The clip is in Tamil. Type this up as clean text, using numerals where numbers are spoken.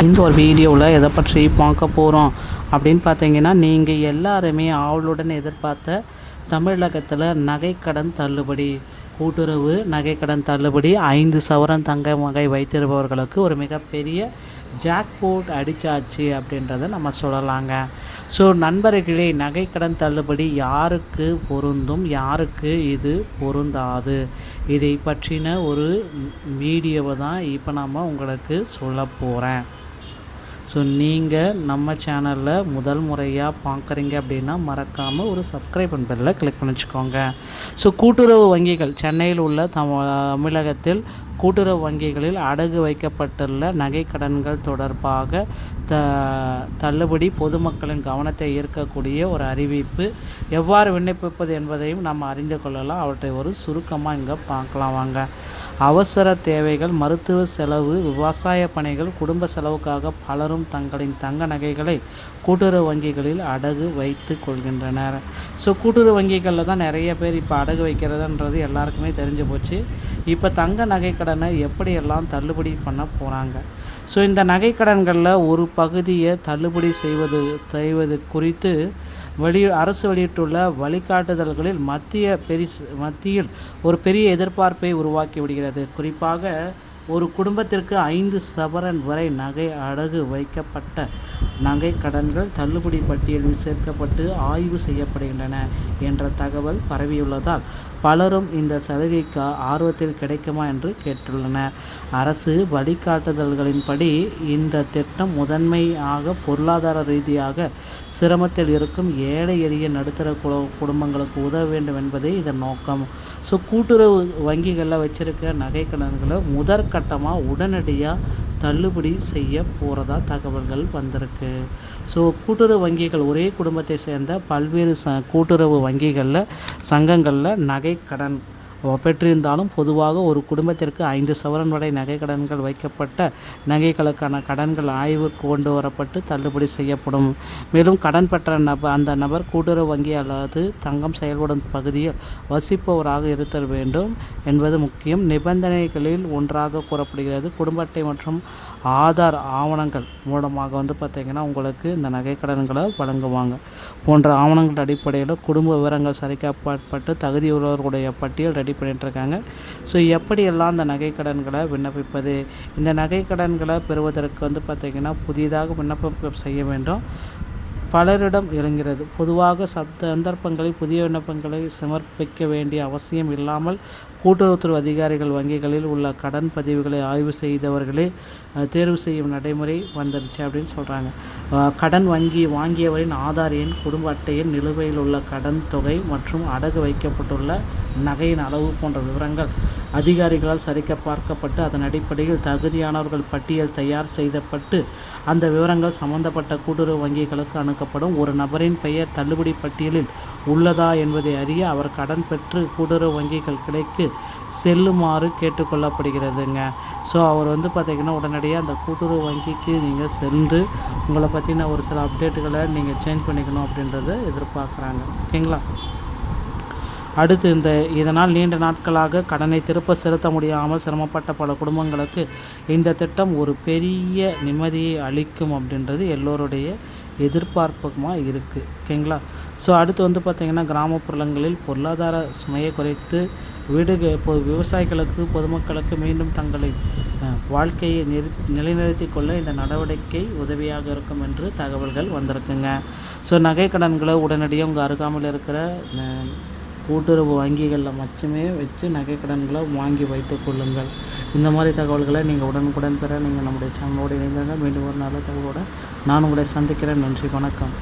இந்த ஒரு வீடியோவில் எதை பற்றி பார்க்க போகிறோம் அப்படின்னு பார்த்தீங்கன்னா, நீங்கள் எல்லாருமே ஆவலுடன் எதிர்பார்த்த தமிழகத்தில் நகைக்கடன் தள்ளுபடி, கூட்டுறவு நகைக்கடன் தள்ளுபடி 5 சவரன் தங்க நகை வைத்திருப்பவர்களுக்கு ஒரு மிகப்பெரிய ஜாக்போட் அடித்தாச்சு அப்படின்றத நம்ம சொல்லலாங்க. ஸோ நண்பர்களே, நகைக்கடன் தள்ளுபடி யாருக்கு பொருந்தும், யாருக்கு இது பொருந்தாது, இதை பற்றின ஒரு வீடியோவை தான் இப்போ நம்ம உங்களுக்கு சொல்ல போகிறேன். ஸோ நீங்கள் நம்ம சேனலில் முதல் முறையாக பார்க்குறீங்க அப்படின்னா மறக்காமல் ஒரு சப்ஸ்கிரைப் பெல்லை கிளிக் பண்ணி வச்சுக்கோங்க. ஸோ கூட்டுறவு வங்கிகள் சென்னையில் உள்ள தமிழகத்தில் கூட்டுறவு வங்கிகளில் அடகு வைக்கப்பட்டுள்ள நகைக்கடன்கள் தொடர்பாக தள்ளுபடி பொதுமக்களின் கவனத்தை ஈர்க்கக்கூடிய ஒரு அறிவிப்பு. எவ்வாறு விண்ணப்பிப்பது என்பதையும் நம்ம அறிந்து கொள்ளலாம். அவற்றை ஒரு சுருக்கமாக இங்கே பார்க்கலாம் வாங்க. அவசர தேவைகள், மருத்துவ செலவு, விவசாய பணிகள், குடும்ப செலவுக்காக பலரும் தங்களின் தங்க நகைகளை கூட்டுறவு வங்கிகளில் அடகு வைத்து கொள்கின்றனர். ஸோ கூட்டுறவு வங்கிகளில் தான் நிறைய பேர் இப்போ அடகு வைக்கிறதுன்றது எல்லாருக்குமே தெரிஞ்சு போச்சு. இப்போ தங்க நகைக்கடனை எப்படியெல்லாம் தள்ளுபடி பண்ண போகிறாங்க. ஸோ இந்த நகைக்கடன்களில் ஒரு பகுதியை தள்ளுபடி செய்வது குறித்து அரசு வெளியிட்டுள்ள வழிகாட்டுதல்களில் மத்தியில் ஒரு பெரிய எதிர்பார்ப்பை உருவாக்கி விடுகிறது. குறிப்பாக ஒரு குடும்பத்திற்கு 5 சவரன் வரை நகை அடகு வைக்கப்பட்ட நகை கடன்கள் தள்ளுபடி பட்டியலில் சேர்க்கப்பட்டு ஆய்வு செய்யப்படுகின்றன என்ற தகவல் பரவியுள்ளதால் பலரும் இந்த சலுகைக்கு ஆர்வத்தில் கிடைக்குமா என்று கேட்டுள்ளனர். அரசு வழிகாட்டுதல்களின்படி இந்த திட்டம் முதன்மையாக பொருளாதார ரீதியாக சிரமத்தில் இருக்கும் ஏழை எளிய நடுத்தர குடும்பங்களுக்கு உதவ வேண்டும் என்பதே இதன் நோக்கம். ஸோ கூட்டுறவு வங்கிகளில் வச்சுருக்க நகை கடன்களை முதற்கட்டமாக உடனடியாக தள்ளுபடி செய்ய போகிறதா தகவல்கள் வந்திருக்கு. ஸோ கூட்டுறவு வங்கிகள் ஒரே குடும்பத்தை சேர்ந்த பல்வேறு கூட்டுறவு வங்கிகளில் சங்கங்களில் நகைக்கடன் பெற்றிருந்தாலும் பொதுவாக ஒரு குடும்பத்திற்கு 5 சவரன் வரை நகைக்கடன்கள் வைக்கப்பட்ட நகைகளுக்கான கடன்கள் ஆய்வுக்கு கொண்டு வரப்பட்டு தள்ளுபடி செய்யப்படும். மேலும் கடன் பெற்ற அந்த நபர் கூட்டுறவு வங்கி அல்லது தங்கம் செயல்படும் பகுதியில் வசிப்பவராக இருத்தல் வேண்டும் என்பது முக்கியம் நிபந்தனைகளில் ஒன்றாக கூறப்படுகிறது. குடும்ப அட்டை மற்றும் ஆதார் ஆவணங்கள் மூலமாக பார்த்திங்கன்னா உங்களுக்கு இந்த நகைக்கடன்களை வழங்குவாங்க. போன்ற ஆவணங்கள் அடிப்படையில் குடும்ப விவரங்கள் சரிக்கப்பட்டு தகுதியுள்ளவர்களுடைய பட்டியல் ரெடி பண்ணிட்டுருக்காங்க. ஸோ எப்படியெல்லாம் அந்த நகைக்கடன்களை விண்ணப்பிப்பது, இந்த நகைக்கடன்களை பெறுவதற்கு பார்த்திங்கன்னா புதிதாக விண்ணப்பம் செய்ய வேண்டும் பலரிடம் இறங்கிறது. பொதுவாக சந்தர்ப்பங்களில் புதிய விண்ணப்பங்களை சமர்ப்பிக்க வேண்டிய அவசியம் இல்லாமல் கூட்டுறவுத்துறை அதிகாரிகள் வங்கிகளில் உள்ள கடன் பதிவுகளை ஆய்வு செய்தவர்களே தேர்வு செய்யும் நடைமுறை வந்துருச்சு அப்படின்னு சொல்கிறாங்க. கடன் வாங்கியவரின் ஆதார் எண், குடும்ப அட்டையின், நிலுவையில் உள்ள கடன் தொகை மற்றும் அடகு வைக்கப்பட்டுள்ள நகையின் அளவு போன்ற விவரங்கள் அதிகாரிகளால் சரிக்க பார்க்கப்பட்டு அதன் அடிப்படையில் தகுதியானவர்கள் பட்டியல் தயார் செய்யப்பட்டு அந்த விவரங்கள் சம்பந்தப்பட்ட கூட்டுறவு வங்கிகளுக்கு அனுப்பப்படும். ஒரு நபரின் பெயர் தள்ளுபடி பட்டியலில் உள்ளதா என்பதை அறிய அவர் கடன் பெற்று கூட்டுறவு வங்கிகள் கிடைக்கு செல்லுமாறு கேட்டுக்கொள்ளப்படுகிறதுங்க. ஸோ அவர் பார்த்திங்கன்னா உடனடியாக அந்த கூட்டுறவு வங்கிக்கு நீங்கள் சென்று உங்களை பற்றின ஒரு சில அப்டேட்டுகளை நீங்கள் சேஞ்ச் பண்ணிக்கணும் அப்படின்றத எதிர்பார்க்குறாங்க. ஓகேங்களா? அடுத்து இதனால் நீண்ட நாட்களாக கடனை திருப்ப செலுத்த முடியாமல் சிரமப்பட்ட பல குடும்பங்களுக்கு இந்த திட்டம் ஒரு பெரிய நிம்மதியை அளிக்கும் அப்படின்றது எல்லோருடைய எதிர்பார்ப்புமாக இருக்குது. ஓகேங்களா? ஸோ அடுத்து பார்த்திங்கன்னா கிராமப்புறங்களில் பொருளாதார சுமையை குறைத்து விவசாயிகளுக்கு பொதுமக்களுக்கு மீண்டும் தங்களின் வாழ்க்கையை நிலைநிறுத்தி கொள்ள இந்த நடவடிக்கை உதவியாக இருக்கும் என்று தகவல்கள் வந்திருக்குங்க. ஸோ நகை கடன்களை உடனடியாக உங்கள் அருகாமையில் இருக்கிற கூட்டுறவு வங்கிகளில் மட்டுமே வச்சு நகைக்கடன்களை வாங்கி வைத்து கொள்ளுங்கள். இந்த மாதிரி தகவல்களை நீங்கள் உடனுக்குடன் பெற நீங்கள் நம்முடைய சேனலோடு இணைந்தாங்க. மீண்டும் ஒரு நல்ல தகவலோடு நான் உங்களை சந்திக்கிறேன். நன்றி, வணக்கம்.